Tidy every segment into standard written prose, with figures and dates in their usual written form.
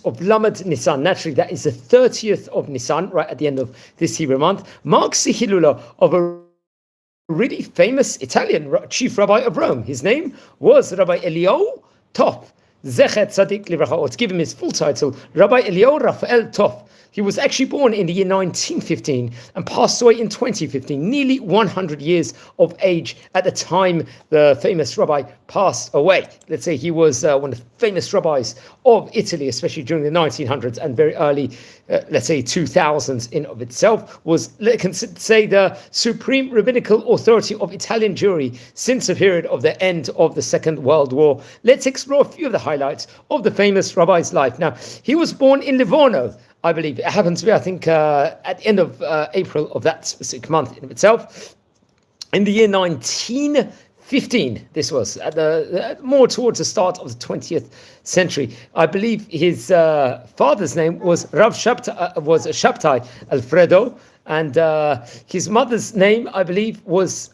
of Lamed Nisan, naturally that is the 30th of Nisan, right at the end of this Hebrew month, marks the Hilula of a really famous Italian chief rabbi of Rome. His name was Rabbi Eliyahu Toaff, Zechet Tzadik Livracha, or to give him his full title, Rabbi Eliyahu Rafa'el Toaff. He was actually born in the year 1915 and passed away in 2015, nearly 100 years of age at the time the famous rabbi passed away. Let's say he was one of the famous rabbis of Italy, especially during the 1900s and very early, let's say 2000s in of itself, was, say, the supreme rabbinical authority of Italian Jewry since the period of the end of the Second World War. Let's explore a few of the highlights of the famous rabbi's life. Now, he was born in Livorno, I believe. It happened to be, I think, at the end of April of that specific month in itself. In the year 1915, this was at the more towards the start of the 20th century. I believe his father's name was Shabtai Alfredo, and his mother's name, I believe, was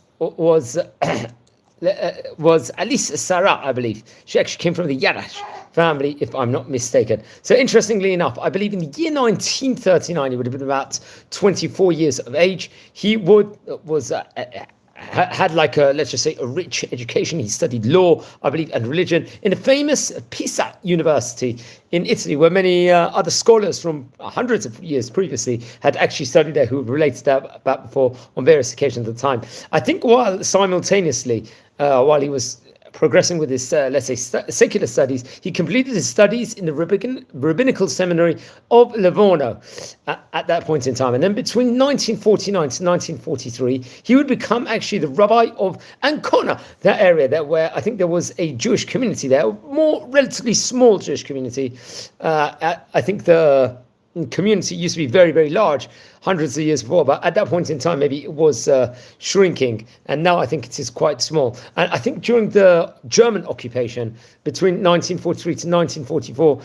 Alice Sarah, I believe. She actually came from the Yarash family, if I'm not mistaken. So interestingly enough, I believe in the year 1939, he would have been about 24 years of age. He had like a, let's just say, a rich education. He studied law, I believe, and religion in the famous Pisa University in Italy, where many other scholars from hundreds of years previously had actually studied there, who related that about before on various occasions at the time. I think while simultaneously, while he was progressing with his, let's say, secular studies, he completed his studies in the rabbinical seminary of Livorno at that point in time. And then between 1949 to 1943, he would become actually the rabbi of Ancona, that area there where I think there was a Jewish community there, a more relatively small Jewish community. I think the community used to be very, very large hundreds of years before, but at that point in time maybe it was shrinking, and now I think it is quite small. And I think during the German occupation between 1943 to 1944,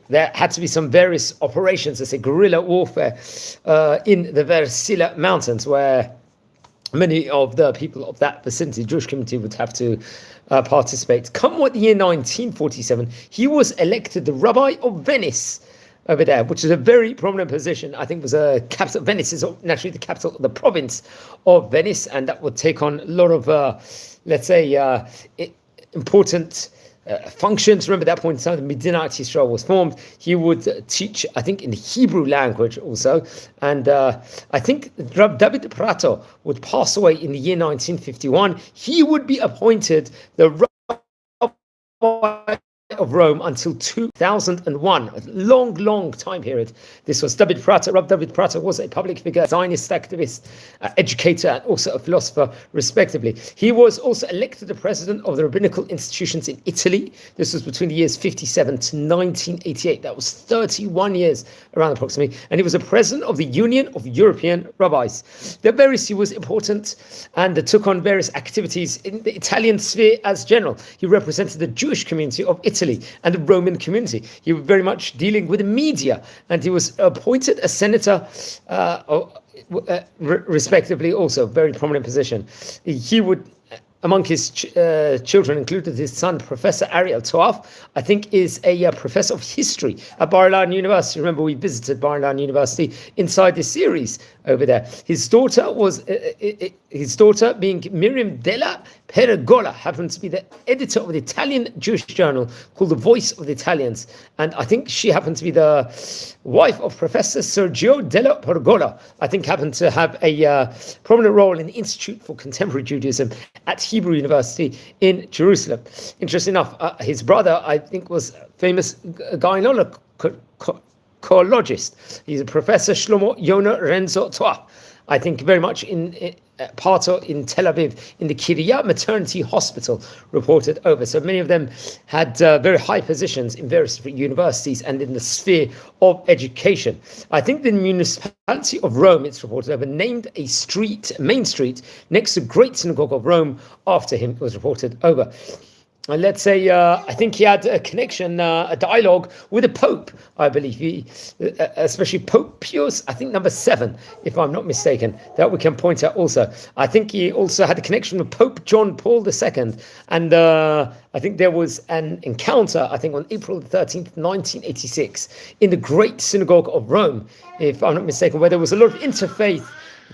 there had to be some various operations, let's say guerrilla warfare, in the Versilla Mountains, where many of the people of that vicinity, Jewish community, would have to participate. Come what the year 1947, he was elected the Rabbi of Venice over there, which is a very prominent position. I think was a capital. Venice is naturally the capital of the province of Venice, and that would take on a lot of, let's say, important functions. Remember, at that point in time, the Medinat Yisrael was formed. He would teach, I think, in the Hebrew language also, and I think Rabbi David Prato would pass away in the year 1951. He would be appointed the Rabbi of Rome until 2001, a long time period. This was David Prato. Rabbi David Prato was a public figure, Zionist activist, educator, and also a philosopher, respectively. He was also elected the president of the rabbinical institutions in Italy. This was between the years 57 to 1988. That was 31 years around approximately. And he was the president of the Union of European Rabbis. He was important and took on various activities in the Italian sphere as general. He represented the Jewish community of Italy and the Roman community. He was very much dealing with the media, and he was appointed a senator, respectively, also very prominent position. He would, among his children, included his son, Professor Ariel Toaff, I think is a professor of history at Bar Ilan University. Remember, we visited Bar Ilan University inside this series over there. His daughter being Miriam Della Pergola, happened to be the editor of the Italian Jewish journal called The Voice of the Italians, and I think she happened to be the wife of Professor Sergio Della Pergola. I think happened to have a prominent role in the Institute for Contemporary Judaism at Hebrew University in Jerusalem. Interesting enough, his brother, I think, was famous gynecologist. He's a Professor Shlomo Yona Renzo Toaff. I think very much in Pato in Tel Aviv, in the Kiryat Maternity Hospital, reported over. So many of them had very high positions in various different universities and in the sphere of education. I think the municipality of Rome, it's reported over, named a street, main street, next to Great Synagogue of Rome after him, it was reported over. let's say, I think he had a connection, a dialogue with the Pope, I believe, especially Pope Pius, I think number 7, if I'm not mistaken, that we can point out also. I think he also had a connection with Pope John Paul II, and I think there was an encounter, I think on April 13th, 1986, in the Great Synagogue of Rome, if I'm not mistaken, where there was a lot of interfaith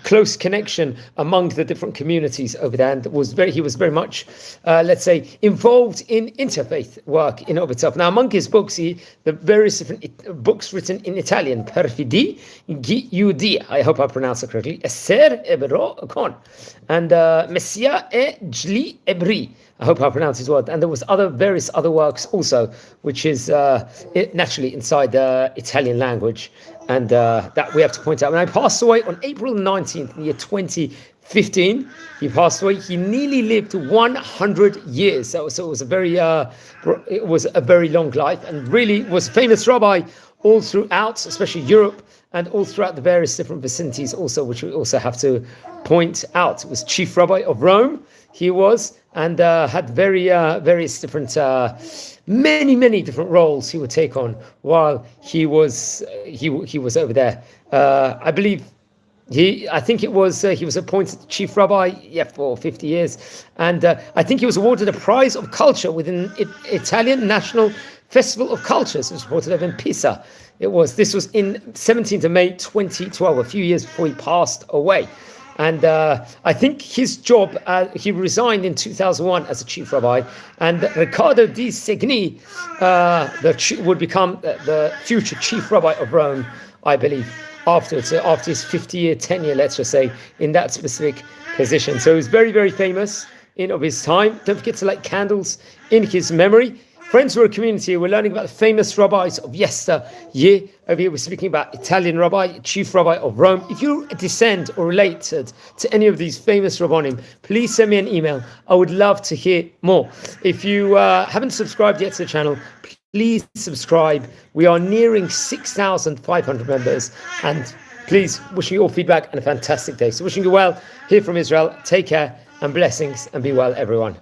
close connection among the different communities over there, and he was very much, let's say, involved in interfaith work in of itself. Now, among his books, the various different books written in Italian, Perfidi, Giudi, I hope I pronounced it correctly, Esser Ebro Con, and Messia e Gli Ebri, I hope I pronounced his word. And there was various other works also, which is naturally inside the Italian language. And that we have to point out. When I passed away on April 19th, in the year 2015, he passed away. He nearly lived 100 years. So it was a very long life, and really was a famous rabbi all throughout, especially Europe, and all throughout the various different vicinities also, which we also have to point out. It was chief rabbi of Rome. He was, and had various different, many different roles he would take on while he was over there. I believe he was appointed chief rabbi, for 50 years, and I think he was awarded a prize of culture within Italian National Festival of Cultures. It was reported of in Pisa. This was in 17th of May 2012, a few years before he passed away. And I think his job, he resigned in 2001 as a chief rabbi, and Riccardo di Segni would become the future chief rabbi of Rome, I believe, after his 50-year tenure, let's just say, in that specific position. So he was very, very famous in of his time. Don't forget to light candles in his memory. Friends, we're a community. We're learning about the famous rabbis of yesteryear. Over here, we're speaking about Italian rabbi, chief rabbi of Rome. If you descend or related to any of these famous rabbonim, please send me an email. I would love to hear more. If you haven't subscribed yet to the channel, please subscribe. We are nearing 6,500 members. And please, wishing you all feedback and a fantastic day. So wishing you well here from Israel. Take care and blessings, and be well, everyone.